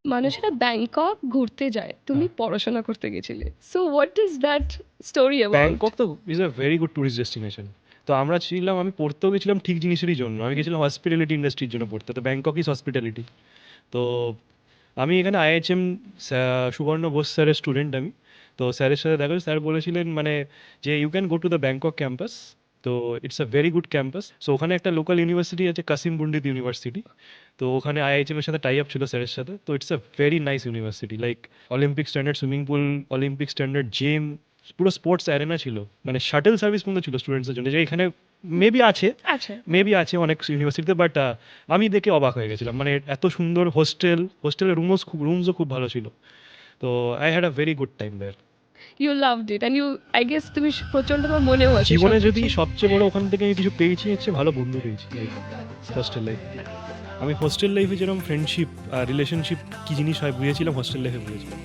মানুষেরা ব্যাংকক ঘুরতে যায়, তুমি হ্যাঁ, পড়াশোনা করতে গেছিলে, so what is that story about? Bangkok তো is a very good tourist destination. তো আমরা ছিলাম, আমি পড়তেও গেছিলাম ঠিক জিনিসেরই জন্য, আমি গেছিলাম হসপিটালিটি ইন্ডাস্ট্রির জন্য পড়তে। তো ব্যাংকক ইজ হসপিটালিটি। তো আমি এখানে আইএইচএম সুবর্ণ বোস স্যারের স্টুডেন্ট আমি। তো স্যারের সাথে দেখা স্যার বলেছিলেন মানে যে you can go to the Bangkok campus. তো it's a very good campus. So ওখানে একটা লোকাল ইউনিভার্সিটি আছে, কাসিম পণ্ডিত ইউনিভার্সিটি। তো ওখানে আইআইএইচএম এর সাথে টাই আপ ছিল স্যারের সাথে। তো it's a very nice university, like Olympic standard swimming pool, Olympic standard gym, পুরো স্পোর্টস অ্যারেনা ছিল, মানে শাটল সার্ভিস পর্যন্ত ছিল স্টুডেন্টসদের জন্য, যে এখানে মেবি আছে, আচ্ছা, মেবি আছে অনেক ইউনিভার্সিটিতে, বাট আমি দেখে অবাক হয়ে গেছিলাম, মানে এত সুন্দর হোস্টেলের রুমসও খুব ভালো ছিল। তো I had a very good time there. You loved it and you, I guess তুমি প্রচন্ড, তোমার মনেও আছে সব জীবনে যদি কিছু। সবচেয়ে বড় ওখান থেকে আমি কিছু পেয়েছি হচ্ছে ভালো বন্ধু পেয়েছি, হোস্টেল লাইফ। আমি হোস্টেল লাইফে যেরকম ফ্রেন্ডশিপ আর রিলেশনশিপ কি জিনিস হয় বুঝেছিলাম, হোস্টেল লাইফে বুঝেছিলাম।